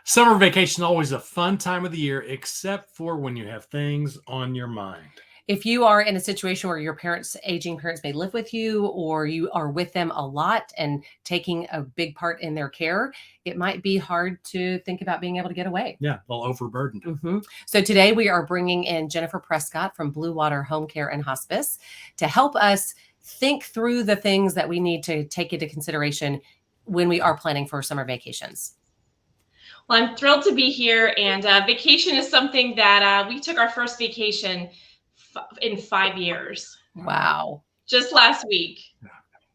Summer vacation is always a fun time of the year, except for when you have things on your mind. If you are in a situation where your aging parents may live with you, or you are with them a lot and taking a big part in their care, it might be hard to think about being able to get away. Yeah, well, overburdened. So today we are bringing in Jennifer Prescott from Blue Water Home Care and Hospice to help us think through the things that we need to take into consideration when we are planning for summer vacations. Well, I'm thrilled to be here, and vacation is something that we took our first vacation in 5 years. Wow. Just last week.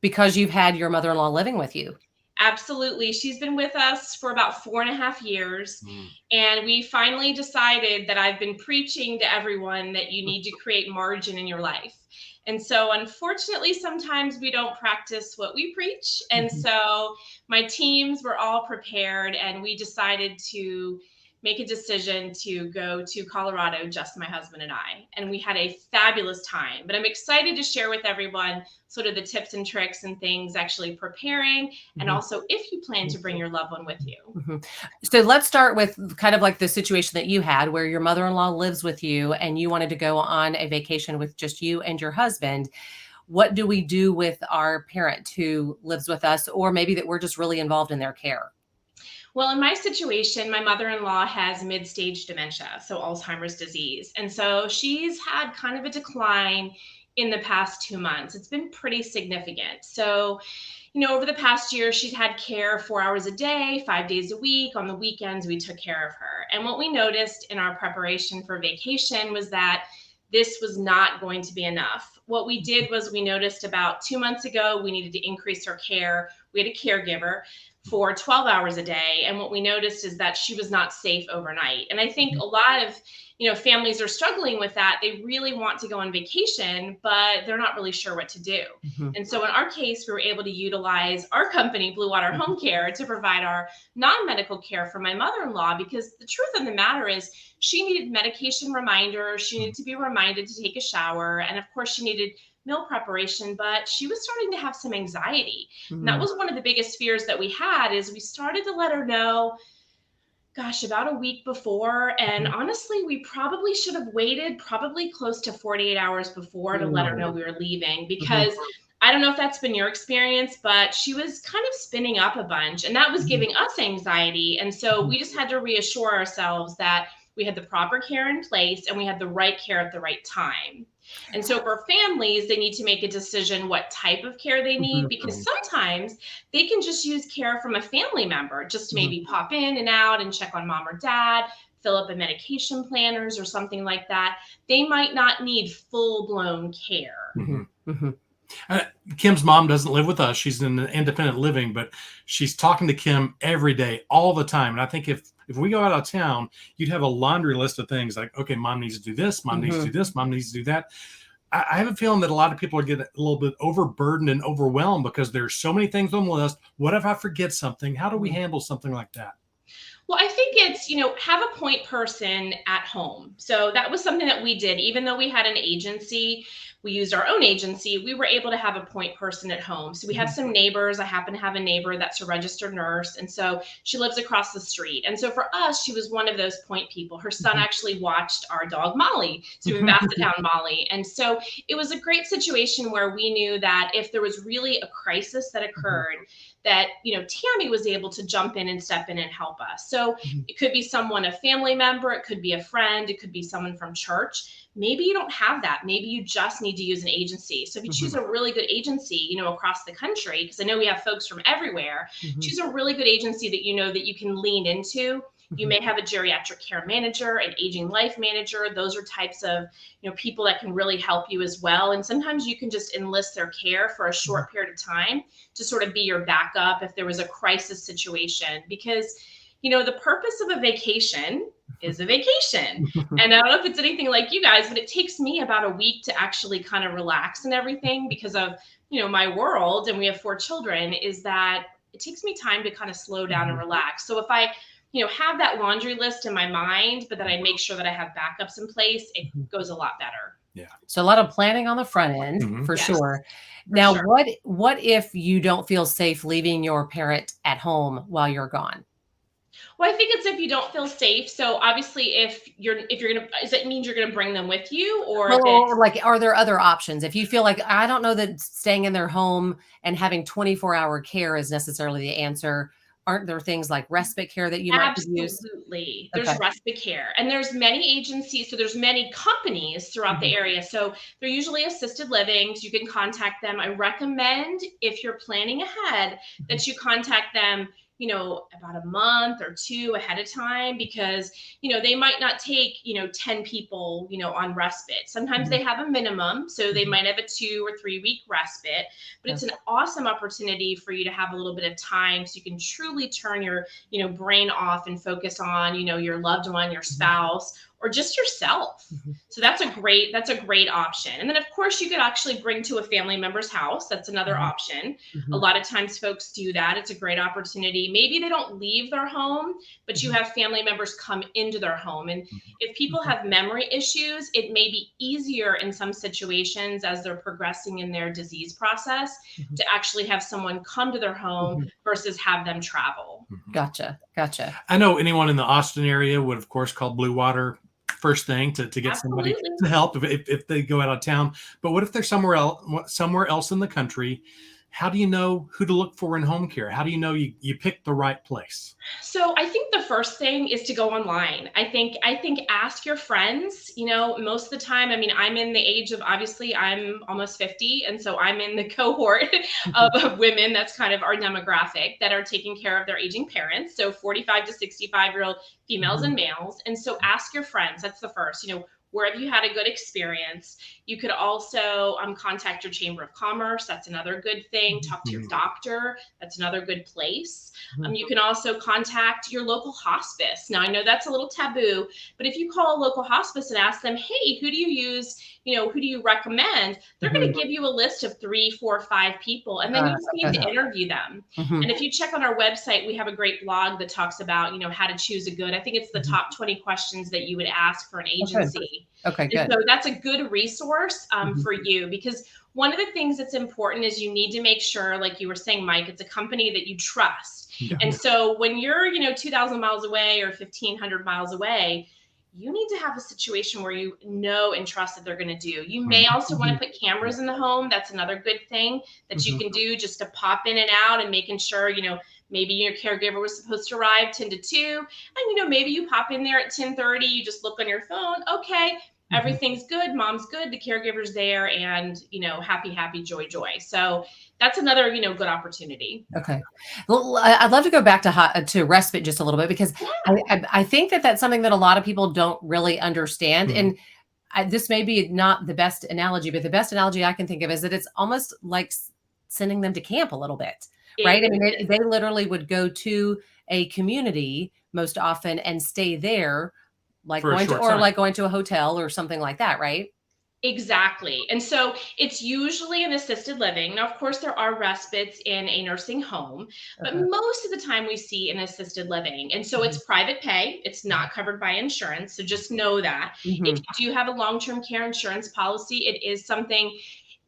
Because you've had your mother-in-law living with you. Absolutely. She's been with us for about 4.5 years. And we finally decided that I've been preaching to everyone that you need to create margin in your life. And so unfortunately, sometimes we don't practice what we preach. And so my teams were all prepared, and we decided to make a decision to go to Colorado, just my husband and I. And we had a fabulous time. But I'm excited to share with everyone sort of the tips and tricks and things actually preparing, and also if you plan to bring your loved one with you. So let's start with kind of like the situation that you had where your mother-in-law lives with you and you wanted to go on a vacation with just you and your husband. What do we do with our parent who lives with us, or maybe that we're just really involved in their care? Well, in my situation, my mother-in-law has mid-stage dementia, so Alzheimer's disease. And so she's had kind of a decline in the past 2 months. It's been pretty significant. So, over the past year, she's had care 4 hours a day, 5 days a week. On the weekends, we took care of her. And what we noticed in our preparation for vacation was that this was not going to be enough. What we did was we noticed about 2 months ago, we needed to increase her care. We had a caregiver for 12 hours a day. And what we noticed is that she was not safe overnight. And I think a lot of, families are struggling with that. They really want to go on vacation, but they're not really sure what to do. And so in our case, we were able to utilize our company, Blue Water Home Care, to provide our non-medical care for my mother-in-law, because the truth of the matter is she needed medication reminders. She needed to be reminded to take a shower. And of course, she needed meal preparation, but she was starting to have some anxiety. And that was one of the biggest fears that we had, is we started to let her know, about a week before. And honestly, we probably should have waited probably close to 48 hours before to let her know we were leaving, because I don't know if that's been your experience, but she was kind of spinning up a bunch, and that was giving us anxiety. And so we just had to reassure ourselves that we had the proper care in place and we had the right care at the right time. And so for families, they need to make a decision what type of care they need, because sometimes they can just use care from a family member, just to maybe pop in and out and check on mom or dad, fill up a medication planners or something like that. They might not need full-blown care. Kim's mom doesn't live with us. She's in independent living, but she's talking to Kim every day, all the time. And I think if we go out of town, you'd have a laundry list of things like, okay, mom needs to do this, mom needs to do this, mom needs to do that. I have a feeling that a lot of people are getting a little bit overburdened and overwhelmed because there's so many things on the list. What if I forget something? How do we handle something like that? Well, I think it's, have a point person at home. So that was something that we did. Even though we had an agency, we used our own agency, we were able to have a point person at home. So we have some neighbors. I happen to have a neighbor that's a registered nurse. And so she lives across the street. And so for us, she was one of those point people. Her son actually watched our dog, Molly. So we passed down Molly. And so it was a great situation where we knew that if there was really a crisis that occurred, that, Tammy was able to jump in and step in and help us. So it could be someone, a family member, it could be a friend, it could be someone from church. Maybe you don't have that. Maybe you just need to use an agency. So if you choose a really good agency, across the country, because I know we have folks from everywhere, choose a really good agency that that you can lean into. You may have a geriatric care manager, an aging life manager. Those are types of, people that can really help you as well. And sometimes you can just enlist their care for a short period of time to sort of be your backup if there was a crisis situation. Because, the purpose of a vacation is a vacation. And I don't know if it's anything like you guys, but it takes me about a week to actually kind of relax and everything because of, my world. And we have 4 children, is that it takes me time to kind of slow down and relax. So if I have that laundry list in my mind, but then I make sure that I have backups in place, it goes a lot better. Yeah. So a lot of planning on the front end for sure. Now, what if you don't feel safe leaving your parent at home while you're gone? Well, I think it's if you don't feel safe. So obviously, if you're gonna, does it mean you're gonna bring them with you, or if Well, it's or like, are there other options? If you feel like, I don't know that staying in their home and having 24-hour care is necessarily the answer, aren't there things like respite care that you might could use? absolutely, there's Okay. respite care, and there's many agencies. So there's many companies throughout the Mhm. area. So they're usually assisted livings. You can contact them. I recommend if you're planning ahead Mhm. that you contact them. About a month or two ahead of time, because they might not take 10 people on respite. Sometimes Mhm. they have a minimum, so they Mhm. might have a 2 or 3 week respite, but Okay. it's an awesome opportunity for you to have a little bit of time so you can truly turn your brain off and focus on your loved one, your Mhm. spouse, or just yourself. Mhm. So that's a great option. And then of course you could actually bring to a family member's house. That's another Mhm. option. A Mhm. lot of times folks do that. It's a great opportunity. Maybe they don't leave their home, but you Mhm. have family members come into their home. And if people Mhm. have memory issues, it may be easier in some situations as they're progressing in their disease process Mhm. to actually have someone come to their home Mhm. versus have them travel. Mhm. Gotcha. Gotcha. I know anyone in the Austin area would, of course, call Blue Water first thing to get somebody Absolutely. to help if they go out of town. But what if they're somewhere else in the country? How do you know who to look for in home care? How do you know you picked the right place? So I think the first thing is to go online. I think ask your friends, most of the time. I mean, I'm in the age of, obviously I'm almost 50, and so I'm in the cohort of, Mhm. of women, that's kind of our demographic, that are taking care of their aging parents. So 45 to 65-year-old females Mhm. and males. And so ask your friends. That's the first, where have you had a good experience? You could also contact your chamber of commerce. That's another good thing. Mhm. Talk to your Mhm. doctor. That's another good place. Mhm. You can also contact your local hospice. Now, I know that's a little taboo, but if you call a local hospice and ask them, hey, who do you use? Who do you recommend? They're going Mhm. to give you a list of 3, 4, 5 people, and then Got you it. just need Okay. to interview them. Mhm. And if you check on our website, we have a great blog that talks about, how to choose a good, I think it's the Mhm. top 20 questions that you would ask for an Oh, good. agency. Okay, And good. so that's a good resource Mhm. for you, because one of the things that's important is you need to make sure, like you were saying, Mike, it's a company that you trust. Yeah. And Mhm. so when you're, 2,000 miles away or 1,500 miles away, you need to have a situation where you know and trust that they're going to do. You may Mhm. also want Mhm. to put cameras in the home. That's another good thing that you Mhm. can do, just to pop in and out and making sure, maybe your caregiver was supposed to arrive 10 to 2. And, maybe you pop in there at 10:30, you just look on your phone. Okay, Mhm. everything's good, mom's good, the caregiver's there, and happy, happy, joy, joy. So that's another good opportunity. Okay. Well, I'd love to go back to respite just a little bit, because Yeah. I think that that's something that a lot of people don't really understand. Mhm. And this may be not the best analogy, but the best analogy I can think of is that it's almost like sending them to camp a little bit, right? I It mean, is. they literally would go to a community most often and stay there, like For a going to, short or time. like going to a hotel or something like that, right? Exactly. And so it's usually an assisted living. Now, of course, there are respites in a nursing home, but Okay. most of the time we see an assisted living. And so Mhm. it's private pay, it's not covered by insurance. So just know that. If Mhm. you do have a long term care insurance policy, it is something.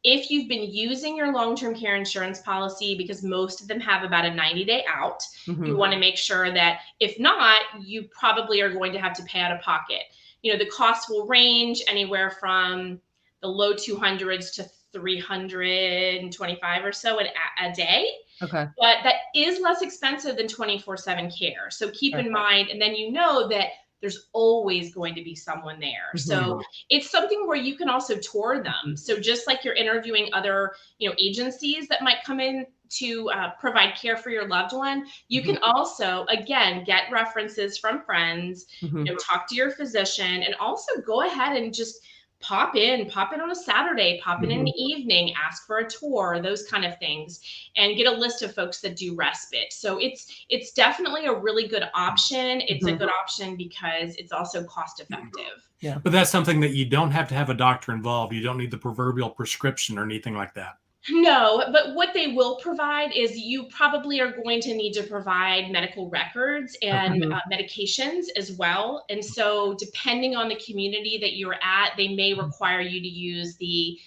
If you've been using your long term care insurance policy, because most of them have about a 90-day out, you Mhm. want to make sure that if not, you probably are going to have to pay out of pocket. The cost will range anywhere from the low 200s to 325 or so a day, Okay. but that is less expensive than 24/7 care. So keep Okay. in mind, and then that there's always going to be someone there. Mhm. So Mhm. it's something where you can also tour them. Mhm. So just like you're interviewing other, agencies that might come in to provide care for your loved one, you Mhm. can also, again, get references from friends, Mhm. talk to your physician, and also go ahead and just pop in on a Saturday, pop in the Mhm. evening, ask for a tour, those kind of things, and get a list of folks that do respite. So it's definitely a really good option. It's a Mhm. good option because it's also cost Mhm. effective. Yeah. But that's something that you don't have to have a doctor involved. You don't need the proverbial prescription or anything like that. No, but what they will provide is you probably are going to need to provide medical records Okay. and Mhm. medications as well. And so, depending on the community that you're at, they may Mhm. require you to use the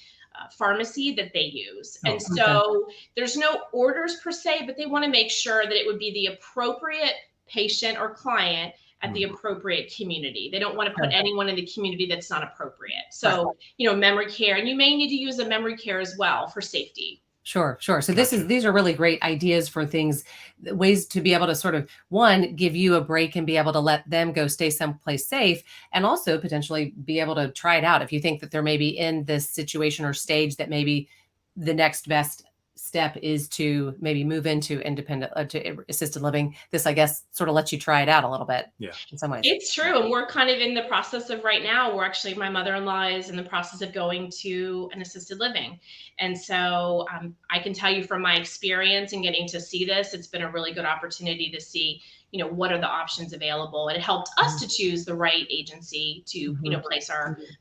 pharmacy that they use. And Oh, Okay. so, there's no orders per se, but they want to make sure that it would be the appropriate patient or client at the appropriate community. They don't want to put anyone in the community that's not appropriate. So, memory care, and you may need to use a memory care as well for safety. Sure. So these are really great ideas for things, ways to be able to sort of, one, give you a break and be able to let them go stay someplace safe, and also potentially be able to try it out. If you think that they're maybe in this situation or stage that maybe the next best step is to maybe move into independent, to assisted living, this, I guess, sort of lets you try it out a little bit. Yeah. In some ways. It's true. And we're kind of in the process of right now, my mother-in-law is in the process of going to an assisted living. And so I can tell you from my experience and getting to see this, it's been a really good opportunity to see, what are the options available. And it helped us to choose the right agency to, place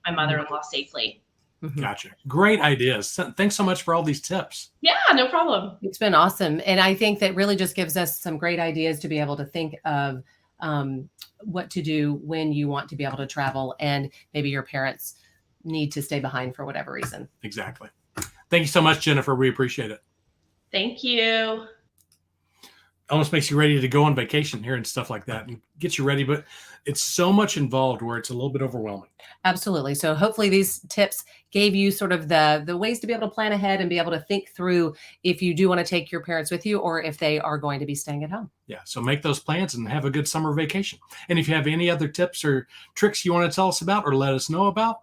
my mother-in-law safely. Gotcha. Great ideas. Thanks so much for all these tips. Yeah, no problem. It's been awesome. And I think that really just gives us some great ideas to be able to think of what to do when you want to be able to travel and maybe your parents need to stay behind for whatever reason. Exactly. Thank you so much, Jennifer. We appreciate it. Thank you. Almost makes you ready to go on vacation here and stuff like that and get you ready. But it's so much involved where it's a little bit overwhelming. Absolutely. So hopefully these tips gave you sort of the ways to be able to plan ahead and be able to think through if you do want to take your parents with you or if they are going to be staying at home. Yeah. So make those plans and have a good summer vacation. And if you have any other tips or tricks you want to tell us about or let us know about,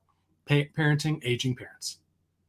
parenting aging parents.